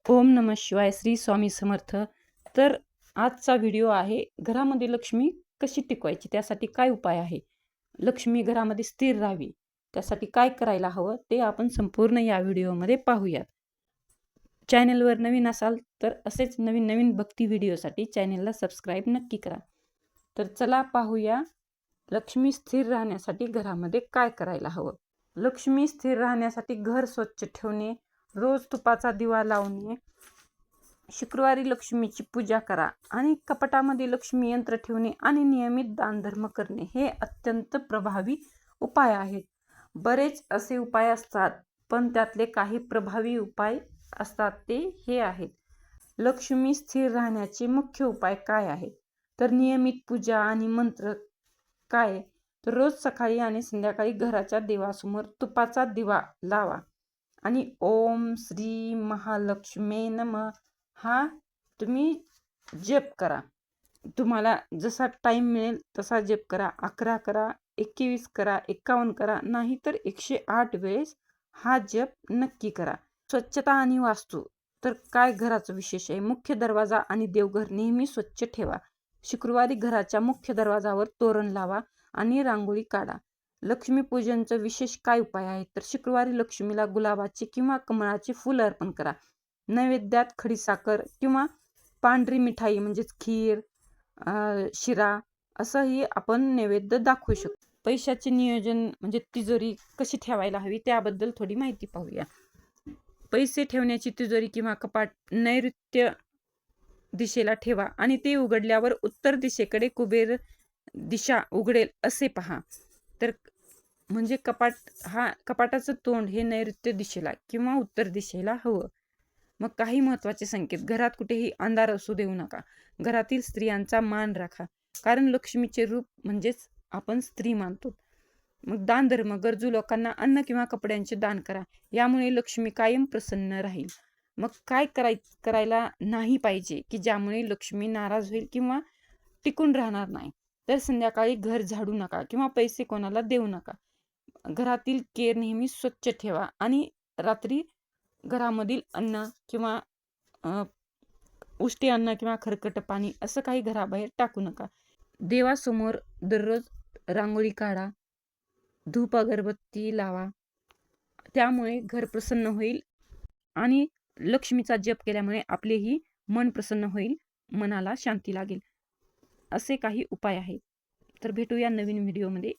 ओम नमः शिवाय. श्री स्वामी समर्थ. तर आजचा व्हिडिओ आहे घरामध्ये लक्ष्मी कशी टिकवायची, त्यासाठी काय उपाय आहे, लक्ष्मी घरामध्ये स्थिर राहावी त्यासाठी काय करायला हवं ते आपण संपूर्ण या व्हिडिओमध्ये पाहूयात. चॅनलवर नवीन असाल तर असेच नवीन नवीन भक्ती व्हिडिओसाठी चॅनलला सबस्क्राईब नक्की करा. तर चला पाहूया लक्ष्मी स्थिर राहण्यासाठी घरामध्ये काय करायला हवं. लक्ष्मी स्थिर राहण्यासाठी घर स्वच्छ ठेवणे, रोज तुपाचा दिवा लावणे, शुक्रवारी लक्ष्मीची पूजा करा आणि कपाटामध्ये लक्ष्मी यंत्र ठेवणे आणि नियमित दानधर्म करणे हे अत्यंत प्रभावी उपाय आहेत. बरेच असे उपाय असतात, पण त्यातले काही प्रभावी उपाय असतात ते हे आहेत. लक्ष्मी स्थिर राहण्याचे मुख्य उपाय काय आहेत, तर नियमित पूजा आणि मंत्र काय, तर रोज सकाळी आणि संध्याकाळी घराच्या देवासमोर तुपाचा दिवा लावा आणि ओम श्री महालक्ष्मी नमः हा तुम्ही जप करा. तुम्हाला जसा टाईम मिळेल तसा जप करा. 11 करा, 21 करा, 51 करा, नाही तर 108 वेळेस हा जप नक्की करा. स्वच्छता आणि वास्तू तर काय घराचं विशेष आहे. मुख्य दरवाजा आणि देवघर नेहमी स्वच्छ ठेवा. शुक्रवारी घराच्या मुख्य दरवाजावर तोरण लावा आणि रांगोळी काढा. लक्ष्मीपूजनचं विशेष काय उपाय आहे, तर शुक्रवारी लक्ष्मीला गुलाबाचे किंवा कमळाचे फूल अर्पण करा. नैवेद्यात खडीसाखर किंवा पांढरी मिठाई म्हणजेच खीर, शिरा असंही आपण नैवेद्य दाखवू शकतो. पैशाचे नियोजन म्हणजे तिजोरी कशी ठेवायला हवी त्याबद्दल थोडी माहिती पाहूया. पैसे ठेवण्याची तिजोरी किंवा कपाट नैऋत्य दिशेला ठेवा आणि ते उघडल्यावर उत्तर दिशेकडे कुबेर दिशा उघडेल असे पहा. तर म्हणजे कपाटाचं तोंड हे नैऋत्य दिशेला किंवा उत्तर दिशेला हवं. मग काही महत्त्वाचे संकेत. घरात कुठेही अंधार असू देऊ नका. घरातील स्त्रियांचा मान राखा, कारण लक्ष्मीचे रूप म्हणजेच आपण स्त्री मानतो. मग दानधर्म, गरजू लोकांना अन्न किंवा कपड्यांचे दान करा, यामुळे लक्ष्मी कायम प्रसन्न राहील. मग काय करायला नाही पाहिजे की ज्यामुळे लक्ष्मी नाराज होईल किंवा टिकून राहणार नाही, तर संध्याकाळी घर झाडू नका किंवा पैसे कोणाला देऊ नका. घरातील केर नेहमी स्वच्छ ठेवा आणि रात्री घरामधील अन्न किंवा उष्टी अन्न किंवा खरकट पाणी असं काही घराबाहेर टाकू नका. देवासमोर दररोज रांगोळी काढा, धूप अगरबत्ती लावा, त्यामुळे घर प्रसन्न होईल आणि लक्ष्मीचा जप केल्यामुळे आपलेही मन प्रसन्न होईल, मनाला शांती लागेल. असे काही उपाय आहेत. तर भेटूया नवीन व्हिडिओमध्ये.